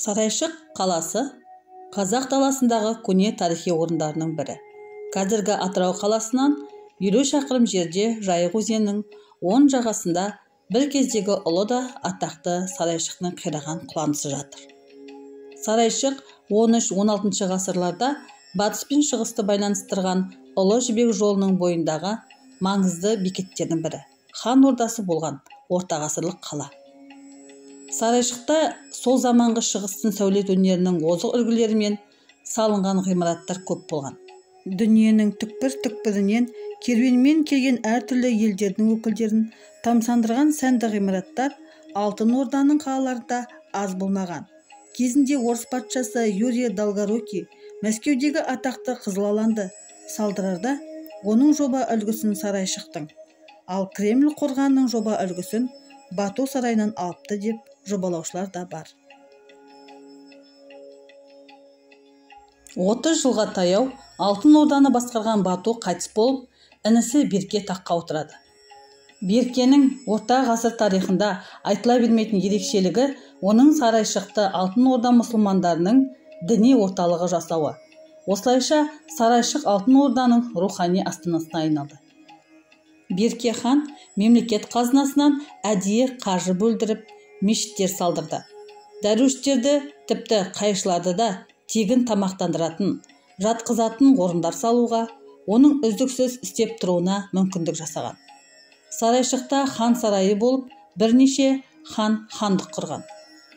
Сарайшық қаласы қазақ даласындағы көне тарихи орындарының бірі. Қазіргі Атырау қаласынан 50 шақырым жерде Жайық өзенінің оң жағасында бір кездегі ұлы да атақты Сарайшықтың қираған құланысы жатыр. Сарайшық 13-16 ғасырларда батыс пен шығысты байланыстырған Ұлы Жібек жолының бойындағы маңызды бекеттердің бірі. Хан ордасы болған орта ғасырлық қала. Сарайшықта сол заманғы шығыстың сәулет өнерінің озық үлгілерімен салынған ғимараттар көп болған. Дүниенің түкпір-түкпірінен керуенмен келген әртүрлі елдердің өкілдерін тамсандырған сәнді ғимараттар Алтын Орданың қалаларында аз болмаған. Кезінде орыс патшасы Юрий Долгорукий Мәскеудегі атақты Қызыл аланды салдырарда оның жоба үлгісін Сарайшықтың, ал Кремль қорғанының жоба үлгісін Бату сарайынан алыпты деп жобалаушылар да бар. 30 жылға таяу Алтын Орданы басқарған Бату қайтыс болып, інісі Берке таққа отырады. Беркенің орта ғасыр тарихында айтыла бермейтін ерекшелігі оның Сарайшықты Алтын Орда мұсылмандарының діни орталығы жасауы. Осылайша Сарайшық Алтын Орданың рухани астанасына айналды. Берке хан мемлекет қазынасынан әдейі қаржы бөлдіріп, мешіттер салдырды. Дәруіштерді, тіпті қайшыларды да тегін тамақтандыратын, жатқызатын орындар салуға, оның үздіксіз істеп тұруына мүмкіндік жасаған. Сарайшықта хан сарайы болып, бірнеше хан хандық құрған.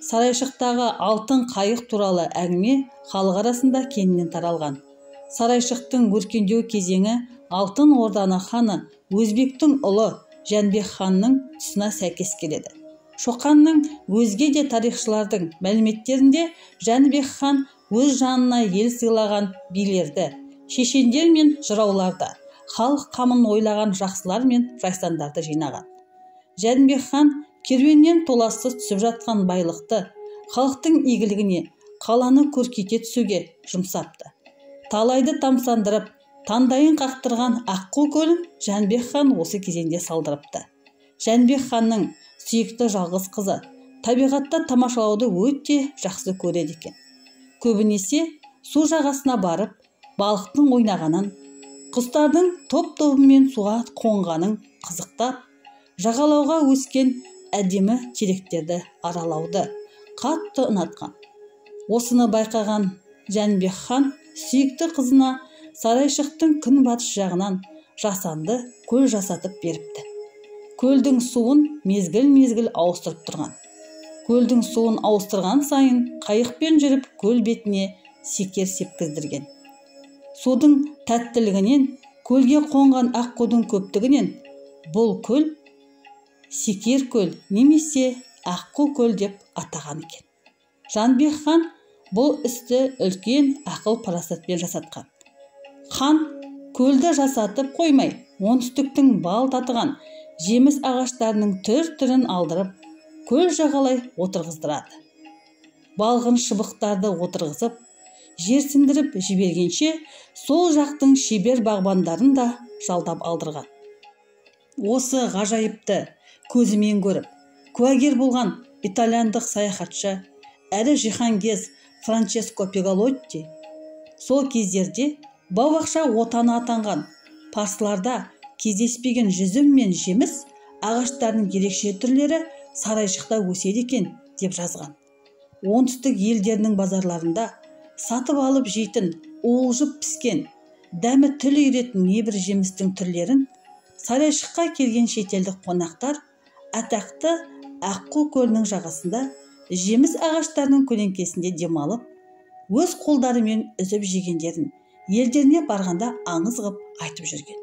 Сарайшықтағы алтын қайық туралы әңгіме халық арасында кеңінен таралған. Сарайшықтың өркендеу кезеңі Алтын Орданы ханы Өзбектің ұлы Жәнібек ханның тұсына сәйкес келеді. Шоқанның өзге де тарихшылардың мәліметтерінде Жәнібек хан өз жанына ел сыйлаған билерді, шешендер мен жырауларды, халық қамын ойлаған жақсылар мен жайсаңдарды жинаған. Жәнібек хан керуеннен толассыз түсіп жатқан байлықты халықтың игілігіне, қаланы көркейте түсуге жұмсапты. Талайды тамсандырып, тандайын қақтырған Аққу көлін Жәнібек хан осы кезеңде салдырыпты. Жәнібек ханның сүйікті жалғыз қызы табиғатта тамашалауды өте жақсы көреді екен. Көбінесе су жағасына барып, балықтың ойнағанын, құстардың топ-тобымен суға қонғанын қызықтап, жағалауға өскен әдемі теректерді аралауды қатты ұнатқан. Осыны байқаған Жәнібек хан сүйікті қызына Сарайшықтың күнбатыс жағынан жасанды көл жасатып беріпті. Көлдің суын мезгіл-мезгіл ауыстырып тұрған. Көлдің суын ауыстырған сайын қайықпен жүріп көл бетіне секер сепкіздірген. Судың тәттілігінен, көлге қонған аққудың көптігінен бұл көл секер көл немесе Аққу көл деп атаған екен. Жәнібек хан бұл істі үлкен ақыл-парасатпен жасатқан. Хан көлді жасатып қоймай, оңтүстіктің бал татыған жеміс ағаштарының түр-түрін алдырып, көл жағалай отырғыздырады. Балғын шыбықтарды отырғызып, жерсіндіріп жібергенше, сол жақтың шебер бағбандарын да жалдап алдырған. Осы ғажайыпты көзімен көріп, куәгер болған итальяндық саяхатшы, әрі жиһангез Франческо Пегалотти сол кездерде бау-бақша отаны атанған парсыларда кездеспеген жүзім мен жеміс ағаштарының ерекше түрлері Сарайшықта өседі екен деп жазған. Оңтүстік елдерінің базарларында сатып алып жейтін, уылжып піскен, дәмі тіл үйіретін небір жемістің түрлерін Сарайшыққа келген шетелдік қонақтар атақты Аққу көлінің жағасында жеміс ағаштарының көлеңкесінде демалып, өз қолдарымен үзіп жегендерін елдеріне барғанда аңыз ғып айтып жүрген.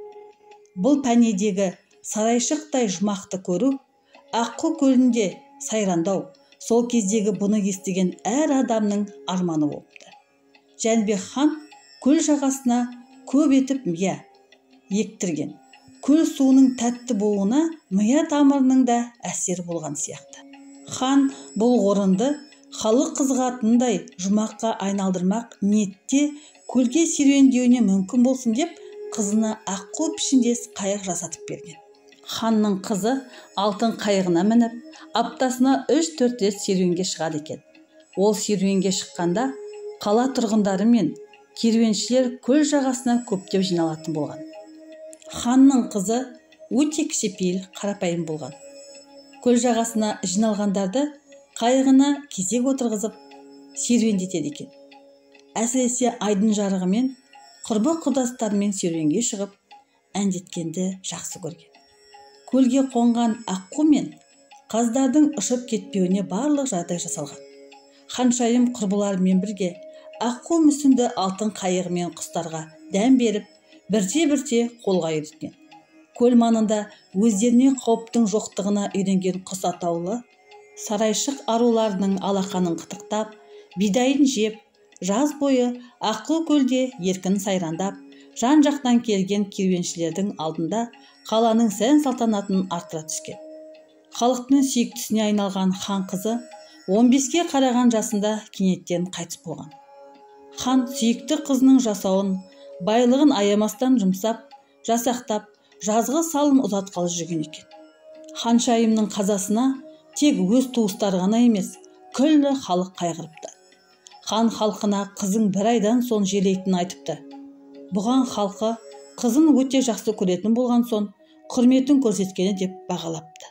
Бұл пәнедегі Сарайшықтай жұмақты көру, Аққу көлінде сайрандау, сол кездегі бұны естіген әр адамның арманы болыпты. Жәнібек хан көл жағасына көп етіп мия ектірген. Көл суының тәтті болуына мия тамырының да әсері болған сияқты. Хан бұл орынды халық қызығатындай жұмаққа айналдырмақ ниетте көлге серуендеуіне мүмкін болсын деп қызына аққу пішіндес қайық жасатып берген. Ханның қызы алтын қайығына мініп, аптасына 3-4 рет серуенге шығады екен. Ол серуенге шыққанда қала тұрғындары мен керуеншілер көл жағасына көптеп жиналатын болған. Ханның қызы өте кішіпейіл, қарапайым болған. Көл жағасына жиналғандарды қайығына кезек отырғызып серуендетеді екен. Әсіресе айдың жарығымен құрбы-құрдастарымен серуенге шығып әндеткенді жақсы көрген. Көлге қонған аққу мен қаздардың ұшып кетпеуіне барлық жағдай жасалған. Ханшайым құрбыларымен бірге аққу мүсінді алтын қайығымен құстарға дәм беріп, бірте-бірте қолға үйреткен. Көл маңында өздеріне қауіптің жоқтығына үйренген құс атаулы сарайшық аруларының алақанын қытықтап, бидайын жеп, жаз бойы аққу көлде еркін сайрандап, жан-жақтан келген керуеншілердің алдында қаланың сән-салтанатын арттыра түскен. Халықтың сүйіктісіне айналған хан қызы 15-ке қараған жасында кенеттен қайтыс болған. Хан сүйікті қызының жасауын, байлығын аямастан жұмсап, жасақтап, жазғы салын ұзатқалы жүрген екен. Ханшайымның қазасына тек өз туыстары ғана емес, күллі халық қайғырыпты. Хан халқына қызың бір айдан соң желейтінін айтыпты. Бұған халқы қызын өте жақсы көретін болған соң құрметін көрсеткені деп бағалапты.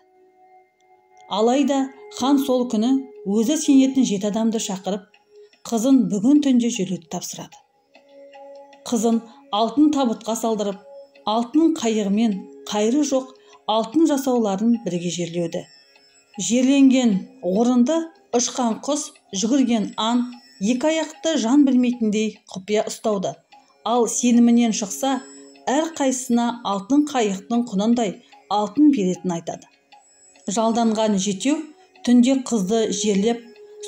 Алайда хан сол күні өзі сенетін 7 адамды шақырып, қызын бүгін түнде жерлеуді тапсырады. Қызын алтын табытқа салдырып, алтын қайығымен қайыры жоқ алтын жасауларын бірге жерлеуді. Жерленген орынды ұшқан құс, жүгірген аң, екі аяқты жан білмейтіндей құпия ұстауды. Ал сенімінен шықса, әр қайсысына алтын қайықтың құнындай алтын беретін айтады. Жалданған жетеу түнде қызды жерлеп,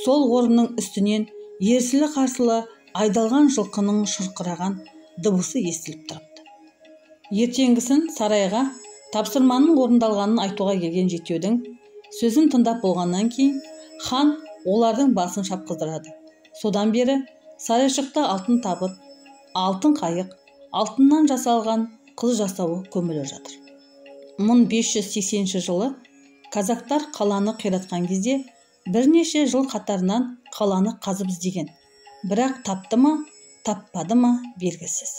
сол орынның үстінен ерсілі-қарсылы айдалған жылқының шырқыраған дыбысы естіліп тұрыпты. Ертеңгісін сарайға тапсырманың орындалғанын айтуға келген жетеудің сөзін тыңдап болғаннан кейін хан олардың басын шапқыздырады. Содан бері сарайшықта алтын табыт, алтын қайық, алтыннан жасалған қыз жасауы көміліп жатыр. 1580 жылы казактар қаланы қиратқан кезде бірнеше жыл қатарынан қаланы қазып іздеген. Бірақ тапты ма, таппады ма белгісіз.